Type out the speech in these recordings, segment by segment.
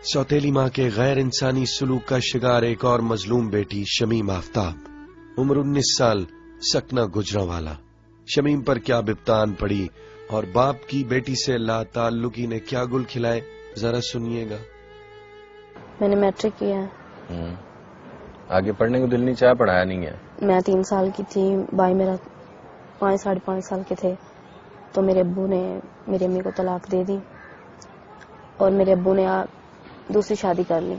सौतेली माँ के गैर इंसानी सलूक का शिकार एक और मजलूम बेटी शमीम आफ्ताब, उम्र 19 साल, सकना गुजरांवाला। शमीम पर क्या बिप्तान पड़ी और बाप की बेटी से लाताल्लुकी ने क्या गुल खिलाए, जरा सुनिएगा। मैंने मैट्रिक किया है। आगे पढ़ने को दिल नहीं चाहा, पढ़ाया नहीं है। मैं 3 साल की थी, भाई मेरा 5 साढ़े 5 साल के थे, तो मेरे अब्बू ने मेरी अम्मी को तलाक दे दी और मेरे अब्बू ने दूसरी शादी कर ली।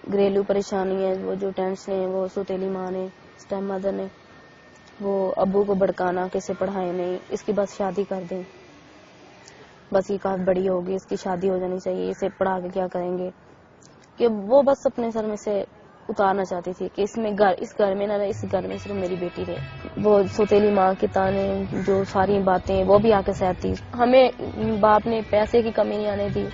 घरेलू परेशानी है, वो जो टेंशन है, वो सौतेली माँ ने, स्टेप मदर ने, वो अब्बू को भड़काना कि इसे पढ़ाए नहीं, इसकी बस शादी कर दें, बस ये काफी बड़ी होगी, इसकी शादी हो जानी चाहिए, इसे पढ़ा के क्या करेंगे, कि वो बस अपने सर में से उतारना चाहती थी कि इस घर में ना रहे, इस घर में सिर्फ मेरी बेटी रहे। वो सौतेली माँ के ताने, जो सारी बातें वो भी आके सहती। हमें बाप ने पैसे की कमी नहीं आने दी,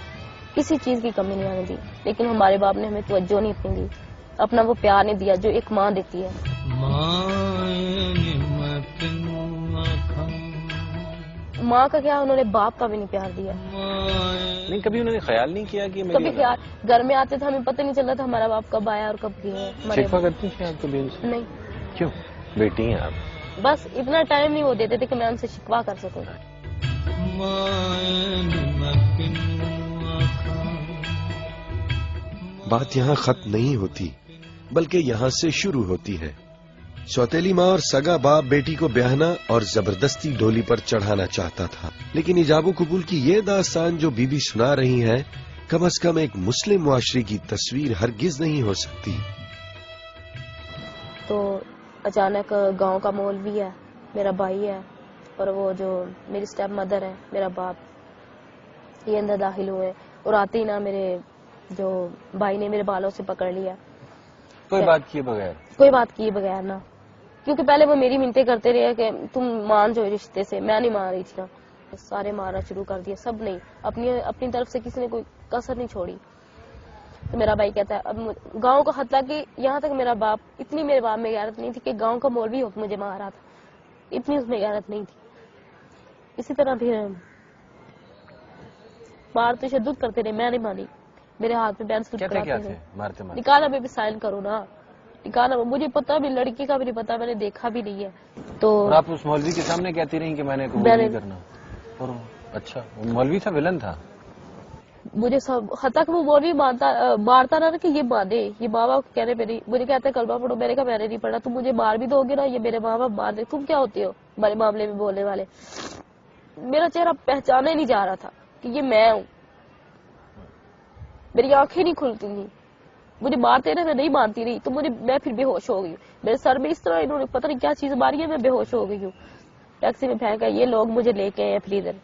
किसी चीज की कमी नहीं आने दी, लेकिन हमारे बाप ने हमें तवज्जो नहीं अपनी दी, अपना वो प्यार नहीं दिया जो एक माँ देती है। माँ का क्या, उन्होंने बाप का भी नहीं प्यार दिया। नहीं, कभी उन्होंने ख्याल नहीं किया कि कभी ख्याल, घर में आते थे हमें पता नहीं चल रहा था हमारा बाप कब आया और कब गया। शिकवा करती थी आप कभी उनसे? नहीं। क्यों? बेटी हैं आप। बस इतना टाइम नहीं वो देते थे कि मैं उनसे शिकवा कर सकूं। बात यहाँ खत्म नहीं होती, बल्कि यहाँ से शुरू होती है। सौतेली माँ और सगा बाप बेटी को ब्याहना और जबरदस्ती डोली पर चढ़ाना चाहता था, लेकिन इजाबो कबूल की ये दास्तान जो बीबी सुना रही है, कम से कम एक मुस्लिम मुआशरे की तस्वीर हरगिज नहीं हो सकती। तो अचानक गांव का मौलवी है, मेरा भाई है, और वो जो मेरी स्टेप मदर है, मेरा बाप, ये अंदर दाखिल हुए और आते ही ना मेरे जो भाई ने मेरे बालों से पकड़ लिया। कोई बात किए बगैर ना, क्योंकि पहले वो मेरी मिन्नतें करते रहे कि तुम मान जाओ रिश्ते से, मैं नहीं मान रही थी ना। सारे मारना शुरू कर दिया, सब नहीं, अपनी तरफ से किसी ने कोई कसर नहीं छोड़ी। तो मेरा भाई कहता है, अब गांव का हत्या कि यहाँ तक मेरा बाप, इतनी मेरे बाप में गैरत नहीं थी कि गांव का मौलवी होकर मुझे मार रहा था, इतनी उसमें गैरत नहीं थी। इसी तरह फिर मार तो शद्दत करते रहे, मैं नहीं मानी, मेरे हाथ में बैन सूट कराते थे, मारते निकाला में भी साइन करो ना, निकाला। मुझे पता भी, लड़की का भी नहीं पता, मैंने देखा भी नहीं है। तो और आप उस मौलवी के सामने कहती रही कि मैंने कबूल नहीं करना। और अच्छा, वो मौलवी था, विलन था? मुझे सब तक वो मौलवी मारता रहा कि ये माने, ये माँ बाप कहने पे नहीं, मुझे कहता है कलमा पढ़ो, मैंने कहा मैंने नहीं पढ़ा, तुम मुझे मार भी दोगे ना, ये मेरे माँ बाप मार दे, तुम क्या होते हो हमारे मामले में बोलने वाले। मेरा चेहरा पहचाना ही नहीं जा रहा था कि ये मैं हूँ, मेरी आंखें नहीं खुलती थी, मुझे मारते रहे, मैं नहीं मानती रही, तो मैं फिर बेहोश हो गई। मेरे सर में इस तरह इन्होंने पता नहीं क्या चीज मारी है, मैं बेहोश हो गई हूँ। टैक्सी में फेंका, ये लोग मुझे लेके आए फिर इधर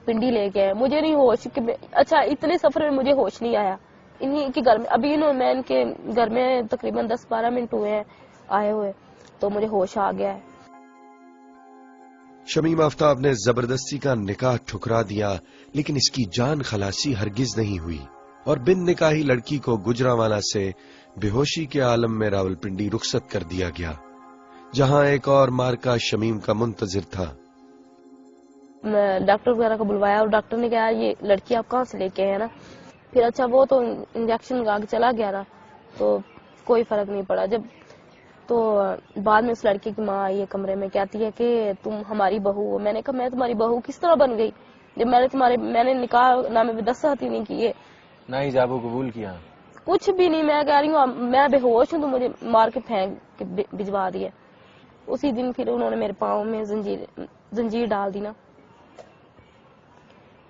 पिंडी लेके आए, मुझे नहीं होश कि अच्छा, इतने सफर में मुझे होश नहीं आया। इन्हीं के घर में अभी मैं इनके घर में तकरीबन 10-12 मिनट हुए हैं आए हुए, तो मुझे होश आ गया है। शमीम आफ्ताब ने जबरदस्ती का निकाह ठुकरा दिया, लेकिन इसकी जान खलासी हरगिज नहीं हुई और बिन निकाही लड़की को गुजरांवाला से बेहोशी के आलम में रावलपिंडी रुखसत कर दिया गया, जहां एक और मार्का शमीम का मुंतजिर था। डॉक्टर वगैरह को बुलवाया और डॉक्टर ने कहा ये लड़की आप कहाँ से लेके आए ना। फिर अच्छा, वो तो इंजेक्शन लगा के चला गया ना, तो कोई फर्क नहीं पड़ा। जब तो बाद में उस लड़की की माँ आई है कमरे में, कहती है कि तुम हमारी बहू हो। मैंने कहा मैं तुम्हारी बहू किस तरह बन गई जब मैंने निकाह नामे में 10 साथी नहीं किए ना, हिजाबो कबूल किया, कुछ भी नहीं। मैं कह रही हूँ मैं बेहोश हूँ, तो मुझे मार के फेंक के भिजवा दिया। उसी दिन फिर उन्होंने मेरे पाँव में जंजीर डाल दी ना।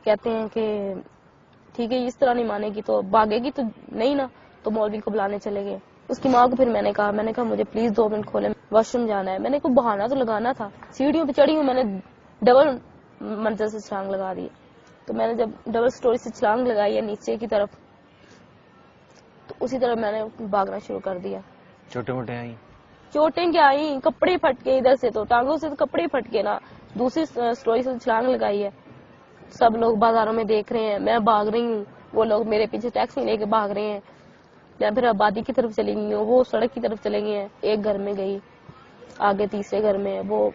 कहते हैं कि ठीक है, इस तरह नहीं मानेगी तो भागेगी तो नहीं ना, तो मौलवी को बुलाने चले गए। उसकी माँ को फिर मैंने कहा मुझे प्लीज 2 मिनट खोले, वॉशरूम जाना है। मैंने कोई बहाना तो लगाना था। सीढ़ियों पे चढ़ी हूँ, मैंने डबल मंजिल से छलांग लगा दी। तो मैंने जब डबल स्टोरी से छलांग लगाई है नीचे की तरफ, तो उसी तरह मैंने भागना शुरू कर दिया। चोटें क्या आई, कपड़े फट के, इधर से तो टांगों से तो कपड़े फट के ना। दूसरी स्टोरी से छलांग लगाई है, सब लोग बाजारों में देख रहे हैं, मैं भाग रही हूँ, वो लोग मेरे पीछे टैक्सी लेके भाग रहे हैं। मैं फिर आबादी की तरफ चली गई हूँ, वो सड़क की तरफ चले गए हैं। एक घर में गई, आगे तीसरे घर में, वो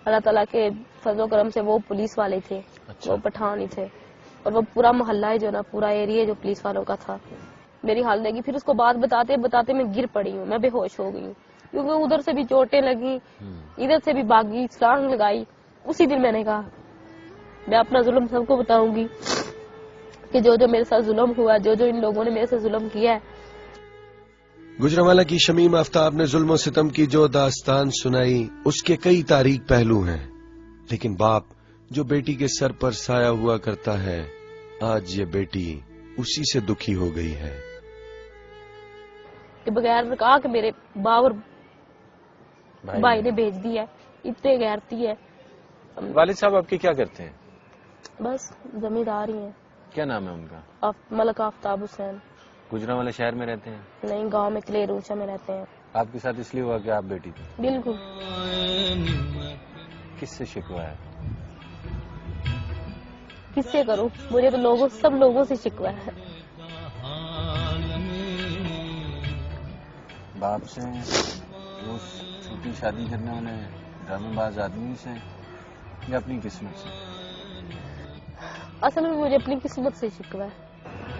अल्लाह ताला के फजलो करम से वो पुलिस वाले थे। अच्छा। वो पठान ही थे। اور وہ پورا محلہ ہے جو نا، پورا ایریا جو پولیس والوں کا تھا، میری حال دیکھی. پھر اس کو بات بتاتے بتاتے میں گر پڑی ہوں، میں بے ہوش ہو گئی ہوں، کیونکہ ادھر سے بھی چوٹیں لگی، ادھر سے بھی بھاگی، چھلانگ لگائی. اسی دن میں نے کہا میں اپنا ظلم سب کو بتاؤں گی کہ جو میرے ساتھ ظلم ہوا، جو ان لوگوں نے میرے سے ظلم کیا ہے. گجرانوالہ کی شمیم آفتاب نے ظلم و ستم کی جو داستان سنائی اس کے کئی تاریک پہلو ہیں، لیکن باپ جو بیٹی کے سر پر سایہ ہوا کرتا ہے، آج یہ بیٹی اسی سے دکھی ہو گئی ہے. کہ بغیر کہا کہ میرے باور بھائی نے بھیج دیا، اتنے غیرتی ہے. والد صاحب آپ کے کیا کرتے ہیں؟ بس زمیندار ہی ہیں. کیا نام ہے ان کا؟ ملک آفتاب حسین. گجرانوالہ شہر میں رہتے ہیں؟ نہیں، گاؤں میں کلیر اونچا میں رہتے ہیں. آپ کے ساتھ اس لیے ہوا کہ آپ بیٹی تھی؟ بالکل. کس سے شکوہ ہے؟ کس سے کروں؟ مجھے تو سب لوگوں سے شکوہ ہے. باپ سے، وہ چھوٹی شادی کرنے والے ڈرامے باز آدمی سے، یا اپنی قسمت سے؟ اصل میں مجھے اپنی قسمت سے شکوہ ہے.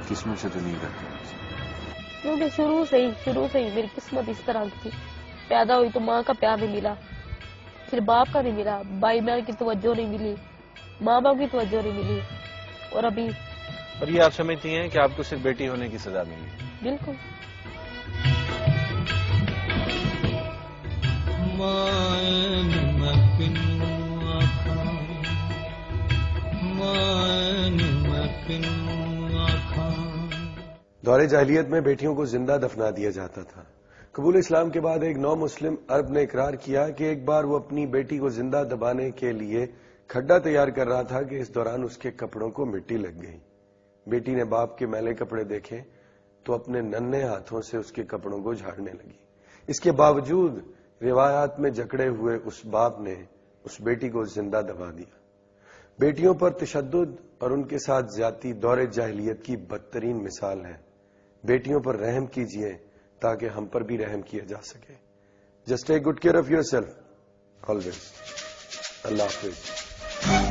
قسمت سے تو نہیں کرتے، کیونکہ شروع سے ہی میری قسمت اس طرح کی تھی. پیدا ہوئی تو ماں کا پیار نہیں ملا، پھر باپ کا نہیں ملا، بھائی بہن کی توجہ نہیں ملی، ماں باپ کی توجہ نہیں ملی، اور ابھی. اور یہ آپ سمجھتی ہیں کہ آپ کو صرف بیٹی ہونے کی سزا ملی؟ بالکل. دور جاہلیت میں بیٹیوں کو زندہ دفنا دیا جاتا تھا. قبول اسلام کے بعد ایک نو مسلم عرب نے اقرار کیا کہ ایک بار وہ اپنی بیٹی کو زندہ دبانے کے لیے کھڈا تیار کر رہا تھا کہ اس دوران اس کے کپڑوں کو مٹی لگ گئی. بیٹی نے باپ کے میلے کپڑے دیکھے تو اپنے ننھے ہاتھوں سے اس کے کپڑوں کو جھاڑنے لگی. اس کے باوجود روایات میں جکڑے ہوئے اس باپ نے اس بیٹی کو زندہ دبا دیا. بیٹیوں پر تشدد اور ان کے ساتھ زیادتی دور جاہلیت کی بدترین مثال ہے. بیٹیوں پر رحم کیجیے تاکہ ہم پر بھی رحم کیا جا سکے. Just take good care of yourself always. اللہ حافظ.